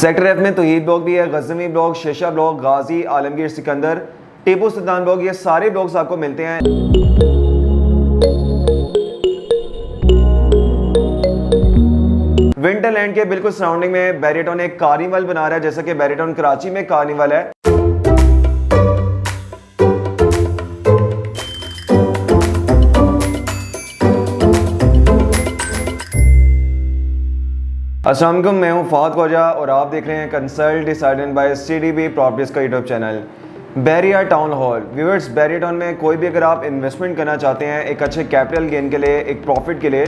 Sector F में तौहीद block भी है, गज़नवी ब्लॉक, शेशा ब्लॉक, गाजी, आलमगीर, सिकंदर, टीपू सुल्तान ब्लॉक, ये सारे ब्लॉक्स आपको मिलते हैं। विंटरलैंड के बिल्कुल सराउंडिंग में बैरिटन एक कार्निवल बना रहा है, जैसा कि बैरिटन कराची में कार्निवल है। अस्सलाम वालेकुम, मैं हूं फ़ाद ख्वाजा और आप देख रहे हैं consult decided by CDB properties का YouTube channel. Bahria town hall viewers, बैरिटन में कोई भी अगर आप इन्वेस्टमेंट करना चाहते हैं एक अच्छे कैपिटल गेन के लिए, एक प्रॉफिट के लिए,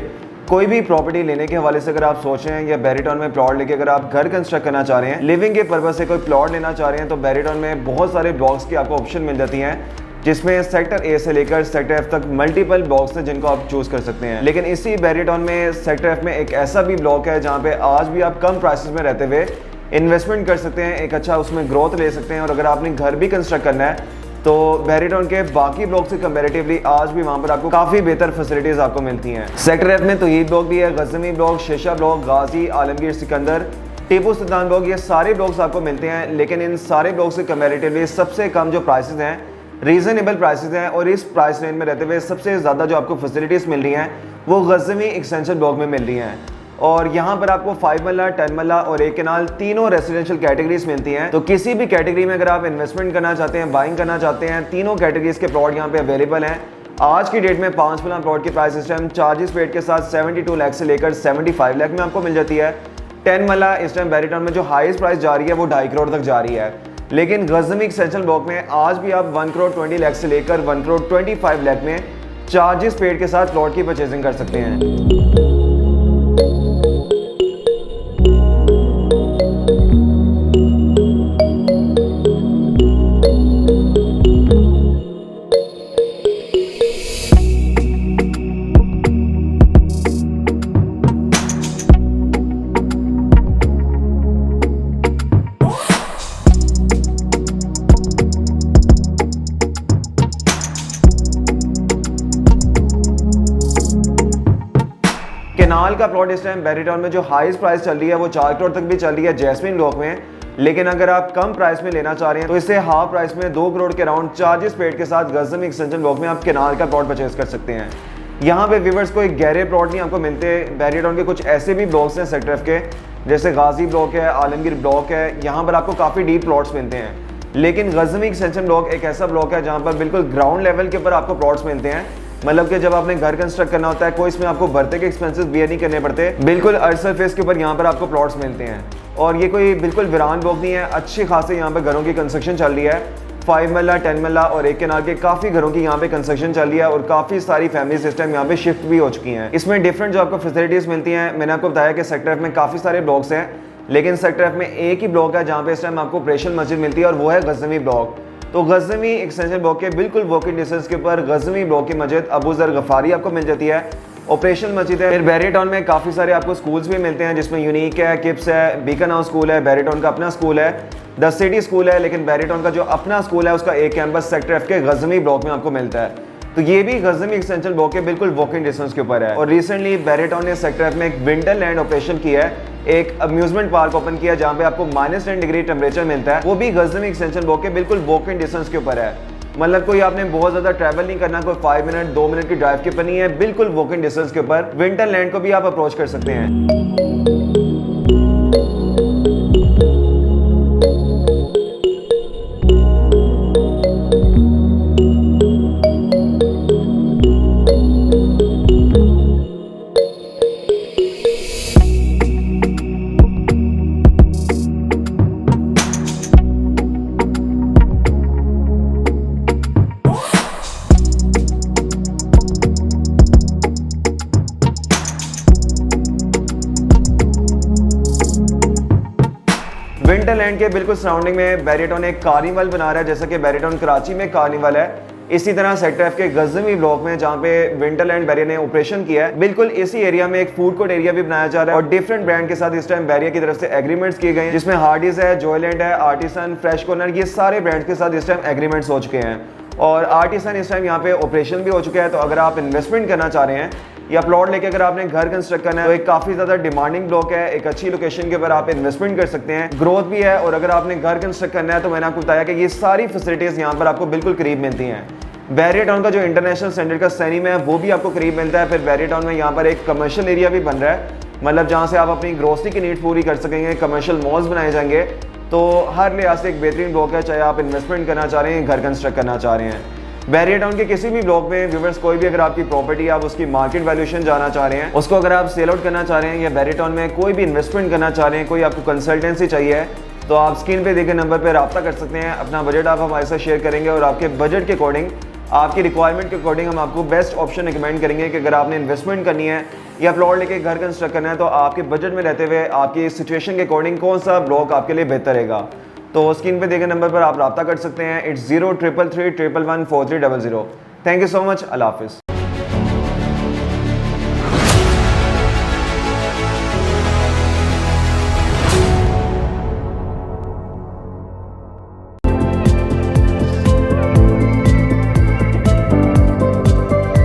कोई भी प्रॉपर्टी लेने के हवाले से अगर आप सोच रहे हैं या बैरिटन में प्लॉट लेके अगर आप घर कंस्ट्रक्ट करना चाह रहे हैं, लिविंग के पर्पज से कोई प्लॉट लेना चाह रहे हैं, तो बैरिटन में बहुत सारे ब्लॉक्स की आपको ऑप्शन मिल जाती हैं, जिसमें सेक्टर ए से लेकर सेक्टर एफ तक मल्टीपल ब्लॉक्स हैं जिनको आप चूज कर सकते हैं। लेकिन इसी बैरिटन में सेक्टर एफ में एक ऐसा भी ब्लॉक है जहां पे आज भी आप कम प्राइसेस में रहते हुए इन्वेस्टमेंट कर सकते हैं, एक अच्छा उसमें ग्रोथ ले सकते हैं। और अगर आपने घर भी कंस्ट्रक्ट करना है तो बैरिटन के बाकी ब्लॉक से कंपैरेटिवली आज भी वहां पर आपको काफी बेहतर फैसिलिटीज आपको मिलती हैं। सेक्टर एफ में तौहीद ब्लॉक भी है, गज़नवी ब्लॉक, शेशा ब्लॉक, गाजी, आलमगीर, सिकंदर, टीपू सुल्तान ब्लॉक, ये सारे ब्लॉक्स आपको मिलते हैं। लेकिन इन सारे ब्लॉक से कंपैरेटिवली सबसे कम जो प्राइसेस हैं, रीजनेबल प्राइसेस हैं, और इस प्राइस रेंज में रहते हुए सबसे ज़्यादा जो आपको फैसिलिटीज़ मिल रही हैं वो गज़नवी एक्सटेंशन ब्लॉक में मिल रही हैं। और यहाँ पर आपको 5 मरला, 10 मरला और 1 कनाल तीनों रेजिडेंशियल कैटेगरीज मिलती हैं। तो किसी भी कैटेगरी में अगर आप इन्वेस्टमेंट करना चाहते हैं, बाइंग करना चाहते हैं, तीनों कैटेगरीज के प्लॉट यहाँ पे अवेलेबल हैं। आज की डेट में 5 मरला प्लॉट की प्राइस इस टाइम चार्जेस पेड के साथ 72 लाख से लेकर 75 लाख में आपको मिल जाती है। 10 मरला इस टाइम बैरिटन में जो हाईएस्ट प्राइस जा रही है वो 2.5 करोड़ तक जा रही है। लेकिन गज़नवी एक्सटेंशन ब्लॉक में आज भी आप 1 करोड़ 20 लाख से लेकर 1 करोड़ 25 लाख में चार्जेस पेड के साथ प्लॉट की परचेजिंग कर सकते हैं। केनाल का प्लॉट इस टाइम बैरिटन में जो हाईएस्ट प्राइस चल रही है वो 4 करोड़ तक भी चल रही है जैस्मिन ब्लॉक में। लेकिन अगर आप कम प्राइस में लेना चाह रहे हैं तो इसे हाफ प्राइस में 2 करोड़ के राउंड चार्जेस पेड के साथ गज़नवी एक्सटेंशन ब्लॉक में आप केनाल का प्लॉट परचेज कर सकते हैं। यहाँ पे व्यूअर्स कोई गहरे प्लॉट नहीं आपको मिलते। बैरिटन के कुछ ऐसे भी ब्लॉक्स हैं सेक्टर एफ के, जैसे गाजी ब्लॉक है, आलमगीर ब्लॉक है, यहाँ पर आपको काफ़ी डीप प्लॉट्स मिलते हैं। लेकिन गज़नवी एक्सटेंशन ब्लॉक एक ऐसा ब्लॉक है जहाँ पर बिल्कुल ग्राउंड लेवल के ऊपर आपको प्लॉट्स मिलते हैं। मतलब कि जब आपने घर कंस्ट्रक्ट करना होता है कोई इसमें आपको भरते के एक्सपेंसेस बियर नहीं करने पड़ते, बिल्कुल अर्थ सरफेस के ऊपर यहाँ पर आपको प्लॉट्स मिलते हैं। और ये कोई बिल्कुल वीरान ब्लॉक नहीं है, अच्छी खासी यहाँ पर घरों की कंस्ट्रक्शन चल रही है। 5 मरला, 10 मरला और 1 कनाल के काफ़ी घरों की यहाँ पे कंस्ट्रक्शन चल रही है और काफ़ी सारी फैमिली सिस्टम यहाँ पे शिफ्ट भी हो चुकी हैं। इसमें डिफरेंट जो आपको फैसिलिटीज़ मिलती हैं, मैंने आपको बताया कि सेक्टर एफ में काफ़ी सारे ब्लॉक्स हैं, लेकिन सेक्टर एफ में एक ही ब्लॉक है जहाँ पे इस टाइम आपको ऑपरेशन मस्जिद मिलती है और वो है गज़नवी ब्लॉक। तो गज़नवी एक्सटेंशन ब्लॉक के बिल्कुल वॉकिंग डिस्टेंस के ऊपर गज़नवी ब्लॉक की मस्जिद अबू ज़र गफ़ारी आपको मिल जाती है, ऑपरेशनल मस्जिद है। फिर बैरिटन में काफ़ी सारे आपको स्कूल्स भी मिलते हैं, जिसमें यूनिक है, किप्स है, बीकन हाउस स्कूल है, बैरिटन का अपना स्कूल है, द सिटी स्कूल है। लेकिन बैरिटन का जो अपना स्कूल है उसका एक कैंपस सेक्टर एफ के गज़नवी ब्लॉक में आपको मिलता है। तो ये भी गज़नवी एक्सटेंशन ब्लॉक के बिल्कुल वॉकिंग डिस्टेंस के ऊपर है। और रिसेंटली बैरिटन ने सेक्टर एफ में एक विंटरलैंड ऑपरेशन किया है, एक अम्यूजमेंट पार्क ओपन किया जहाँ पे आपको -10 डिग्री टेम्परेचर मिलता है, वो भी गज़नवी एक्सटेंशन ब्लॉक के बिल्कुल वॉकिंग डिस्टेंस के ऊपर है। मतलब कोई आपने बहुत ज़्यादा ट्रैवल नहीं करना, कोई 5 मिनट 2 मिनट की ड्राइव के ऊपर नहीं है, बिल्कुल वॉकिंग डिस्टेंस के ऊपर विंटरलैंड को भी आप अप्रोच कर सकते हैं। विंटरलैंड के बिल्कुल सराउंडिंग में बैरिटन एक कार्निवल बना रहा है, जैसा कि बैरिटन कराची में कार्निवल है। इसी तरह सेक्टर एफ के गज़नवी ब्लॉक में जहाँ पे विंटरलैंड बैरिया ने ऑपरेशन किया है, बिल्कुल इसी एरिया में एक फूड कोर्ट एरिया भी बनाया जा रहा है और डिफरेंट ब्रांड के साथ इस टाइम बैरिया की तरफ से एग्रीमेंट्स किए गए हैं, जिसमें हार्डीज है, जॉयलैंड है, आर्टिसन, फ्रेश कॉर्नर, ये सारे ब्रांड्स के साथ इस टाइम एग्रीमेंट्स हो चुके हैं। और आर्टिसन इस टाइम यहाँ पे ऑपरेशन भी हो चुका है। तो अगर आप इन्वेस्टमेंट करना चाह रहे हैं या प्लॉट लेके अगर आपने घर कंस्ट्रक्ट करना है तो एक काफ़ी ज़्यादा डिमांडिंग ब्लॉक है, एक अच्छी लोकेशन के ऊपर आप इन्वेस्टमेंट कर सकते हैं, ग्रोथ भी है। और अगर आपने घर कंस्ट्रक्ट करना है तो मैंने आपको बताया कि ये सारी फैसिलिटीज़ यहाँ पर आपको बिल्कुल करीब मिलती हैं। बैरियर टाउन का जो इंटरनेशनल स्टैंडर्ड का सैनिम है वो भी आपको करीब मिलता है। फिर बैरियर टाउन में यहाँ पर एक कमर्शियल एरिया भी बन रहा है, मतलब जहाँ से आप अपनी ग्रोसरी की नीड पूरी कर सकेंगे, कमर्शियल मॉल्स बनाए जाएंगे। तो हर लिहाज से एक बेहतरीन ब्लॉक है, चाहे आप इन्वेस्टमेंट करना चाह रहे हैं, घर कंस्ट्रक्ट करना चाह रहे हैं। बैरियर टाउन के किसी भी ब्लॉक में व्यूअर्स कोई भी अगर आपकी प्रॉपर्टी आप उसकी मार्केट वैल्यूएशन जाना चाह रहे हैं, उसको अगर आप सेल आउट करना चाह रहे हैं या बैरियर टाउन में कोई भी इन्वेस्टमेंट करना चाह रहे हैं, कोई आपको कंसल्टेंसी चाहिए तो आप स्क्रीन पे देखे नंबर पर रब्ता कर सकते हैं। अपना बजट आप हमारे साथ शेयर करेंगे और आपके बजट के अकॉर्डिंग, आपकी रिक्वायरमेंट के अकॉर्डिंग हम आपको बेस्ट ऑप्शन रिकमेंड करेंगे कि अगर आपने इन्वेस्टमेंट करनी है या प्लॉट लेके घर कंस्ट्रक्ट करना है तो आपके बजट में रहते हुए आपकी सिचुएशन के अकॉर्डिंग कौन सा ब्लॉक आपके लिए बेहतर रहेगा। तो स्क्रीन पे देखे नंबर पर आप रब्ता कर सकते हैं। It's 0333 111 4300। Thank you so much. अल्लाह हाफिज़।